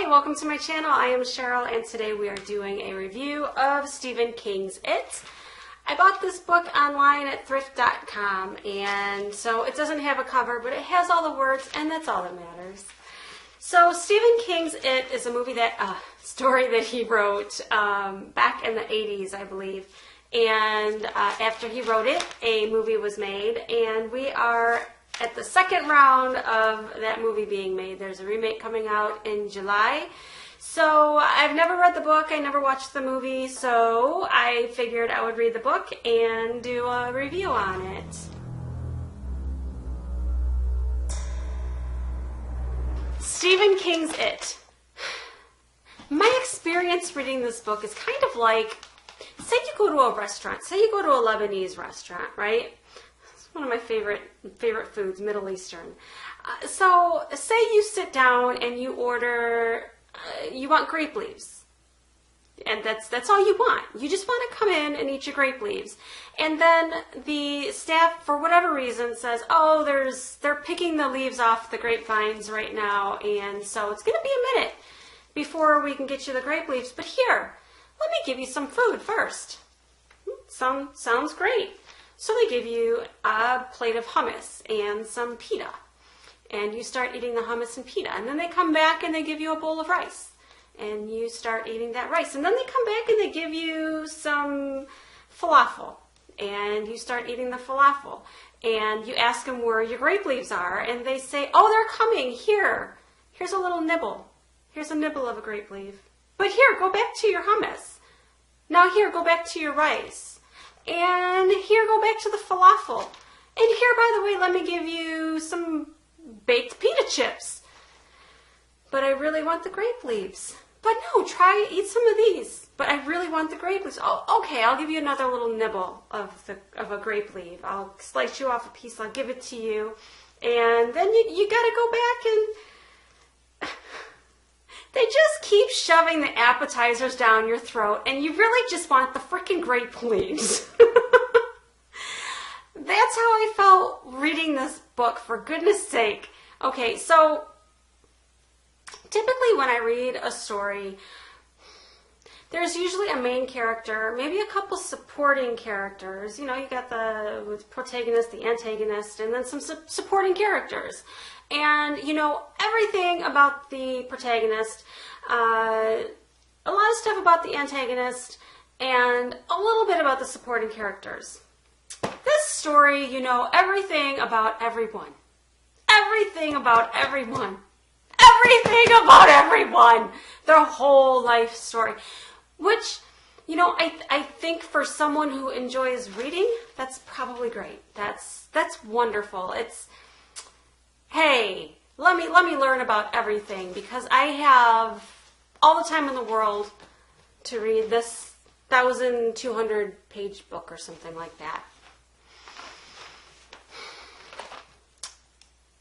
Hi, welcome to my channel. I am Cheryl, and today we are doing a review of Stephen King's It. I bought this book online at thrift.com, and so it doesn't have a cover, but it has all the words, and that's all that matters. So Stephen King's It is a story that he wrote back in the 80s, I believe. And after he wrote it, a movie was made, and we are at the second round of that movie being made. There's a remake coming out in July. So I've never read the book, I never watched the movie, so I figured I would read the book and do a review on it. Stephen King's It. My experience reading this book is kind of like, say you go to a restaurant, say you go to a Lebanese restaurant, right? It's one of my favorite foods, Middle Eastern. So say you sit down and you order, you want grape leaves. And that's all you want. You just want to come in and eat your grape leaves. And then the staff, for whatever reason, says, oh, they're picking the leaves off the grapevines right now, and so it's going to be a minute before we can get you the grape leaves. But here, let me give you some food first. Sounds great. So they give you a plate of hummus and some pita. And you start eating the hummus and pita. And then they come back and they give you a bowl of rice. And you start eating that rice. And then they come back and they give you some falafel. And you start eating the falafel. And you ask them where your grape leaves are. And they say, oh, they're coming. Here's a little nibble. Here's a nibble of a grape leaf. But here, go back to your hummus. Now here, go back to your rice. And here, go back to the falafel. And here, by the way, let me give you some baked pita chips. But I really want the grape leaves. But no, eat some of these. But I really want the grape leaves. Oh, okay, I'll give you another little nibble of a grape leaf. I'll slice you off a piece. I'll give it to you. And then you got to go back and they just keep shoving the appetizers down your throat, and you really just want the freaking grape leaves. That's how I felt reading this book, for goodness sake. Okay, so typically when I read a story, there's usually a main character, maybe a couple supporting characters. You know, you got the protagonist, the antagonist, and then some supporting characters. And, you know, everything about the protagonist, a lot of stuff about the antagonist, and a little bit about the supporting characters. This story, you know everything about everyone. Everything about everyone. Everything about everyone. Their whole life story. Which, you know, I think for someone who enjoys reading, that's probably great. That's wonderful. It's, hey, let me learn about everything, because I have all the time in the world to read this 1,200 page book or something like that.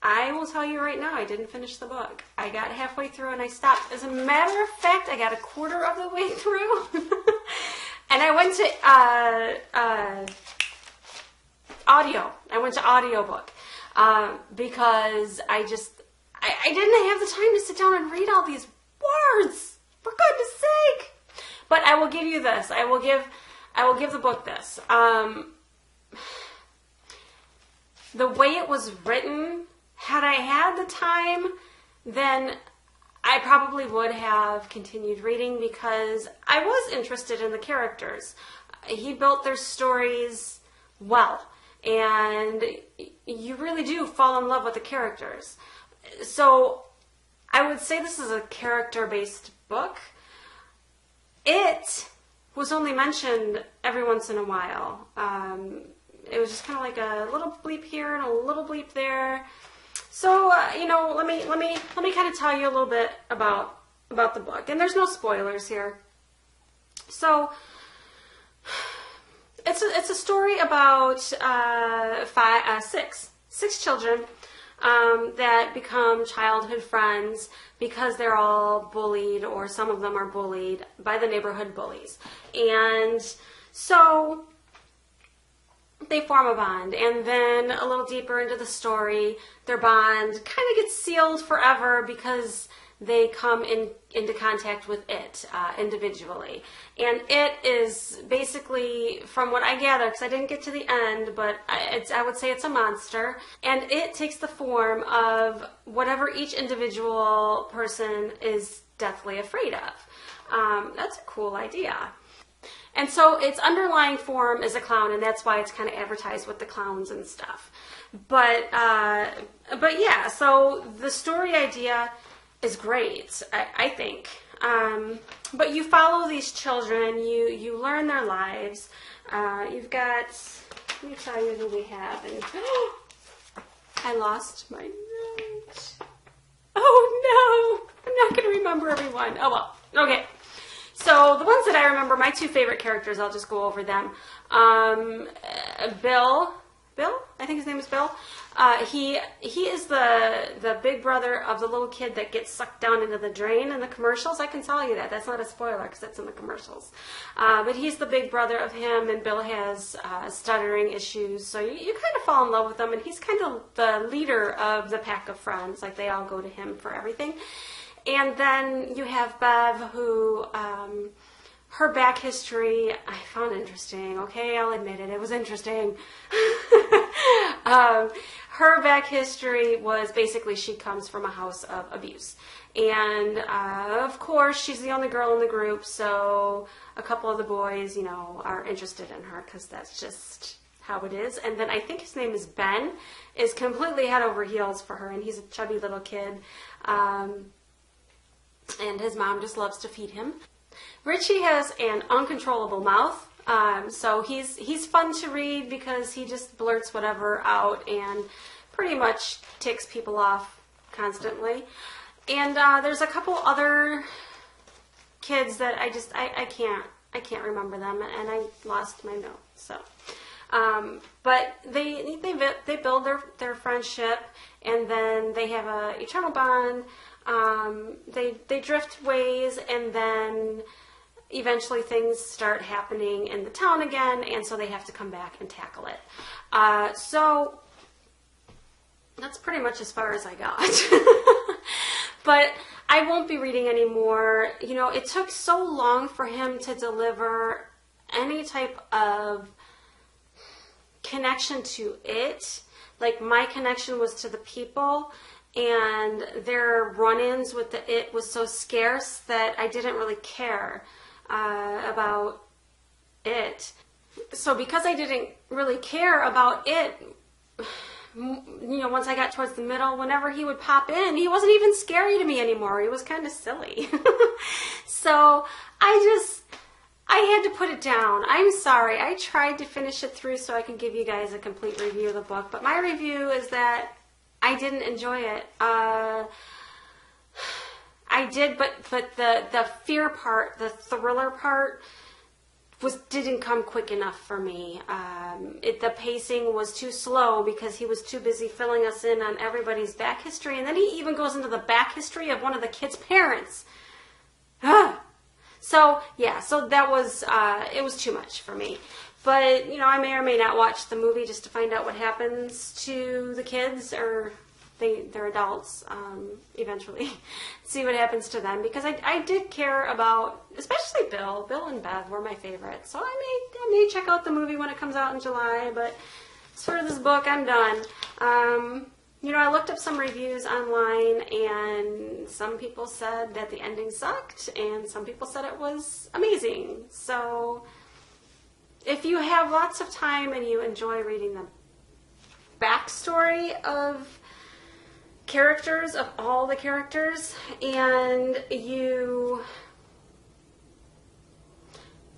I will tell you right now, I didn't finish the book. I got halfway through and I stopped. As a matter of fact, I got a quarter of the way through. And I went to audio. I went to audiobook. Because I didn't have the time to sit down and read all these words, for goodness sake. But I will give you this. I will give the book this. The way it was written, had I had the time, then I probably would have continued reading, because I was interested in the characters. He built their stories well. And you really do fall in love with the characters. So I would say this is a character-based book. It was only mentioned every once in a while. It was just kind of like a little bleep here and a little bleep there. So you know, let me kind of tell you a little bit about the book. And there's no spoilers here. So it's a story about six children that become childhood friends because they're all bullied, or some of them are bullied by the neighborhood bullies. And so they form a bond, and then a little deeper into the story, their bond kind of gets sealed forever because they come into contact with it individually. And it is basically, from what I gather, because I didn't get to the end, but I would say it's a monster. And it takes the form of whatever each individual person is deathly afraid of. That's a cool idea. And so its underlying form is a clown, and that's why it's kind of advertised with the clowns and stuff. But yeah, so the story idea is great, I think. But you follow these children, you learn their lives. You've got, let me tell you who we have. And I lost my note. Oh no, I'm not going to remember everyone. Oh well, okay. So the ones that I remember, my two favorite characters, I'll just go over them. Bill, I think his name is Bill. He is the big brother of the little kid that gets sucked down into the drain in the commercials. I can tell you that. That's not a spoiler because it's in the commercials. But he's the big brother of him, and Bill has stuttering issues. So you kind of fall in love with him, and he's kind of the leader of the pack of friends. Like, they all go to him for everything. And then you have Bev, who, her back history, I found interesting. Okay, I'll admit it. It was interesting. Her back history was basically she comes from a house of abuse. And, of course, she's the only girl in the group, so a couple of the boys, are interested in her because that's just how it is. And then I think his name is Ben, is completely head over heels for her, and he's a chubby little kid. And his mom just loves to feed him. Richie has an uncontrollable mouth, so he's fun to read because he just blurts whatever out and pretty much ticks people off constantly. And there's a couple other kids that I can't remember them, and I lost my note. So, but they build their friendship, and then they have a eternal bond. They drift ways, and then eventually things start happening in the town again, and so they have to come back and tackle it. So that's pretty much as far as I got. But I won't be reading anymore. It took so long for him to deliver any type of connection to it. Like, my connection was to the people, and their run-ins with it was so scarce that I didn't really care about it. So because I didn't really care about it, once I got towards the middle, whenever he would pop in, he wasn't even scary to me anymore. He was kind of silly. So I had to put it down. I'm sorry. I tried to finish it through so I could give you guys a complete review of the book, but my review is that I didn't enjoy it. I did, but the fear part, the thriller part, didn't come quick enough for me. The pacing was too slow because he was too busy filling us in on everybody's back history, and then he even goes into the back history of one of the kids' parents. So that was it was too much for me. But I may or may not watch the movie just to find out what happens to the kids, or they're adults eventually. See what happens to them, because I did care about, especially Bill. Bill and Bev were my favorites. So I may check out the movie when it comes out in July. But as for this book, I'm done. I looked up some reviews online, and some people said that the ending sucked, and some people said it was amazing. So if you have lots of time and you enjoy reading the backstory of characters, of all the characters, and you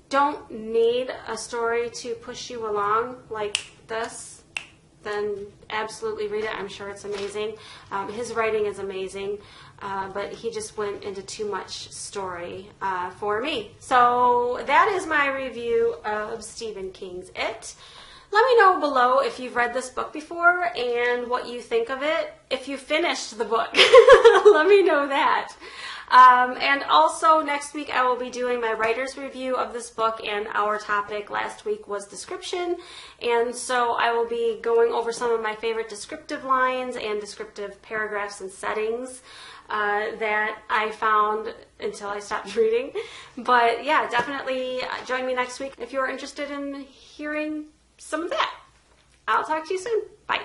don't need a story to push you along like this, then absolutely read it. I'm sure it's amazing. His writing is amazing, but he just went into too much story for me. So that is my review of Stephen King's It. Let me know below if you've read this book before and what you think of it. If you finished the book, let me know that. And also next week I will be doing my writer's review of this book, and our topic last week was description. And so I will be going over some of my favorite descriptive lines and descriptive paragraphs and settings. that I found until I stopped reading. But yeah, definitely join me next week if you're interested in hearing some of that. I'll talk to you soon. Bye.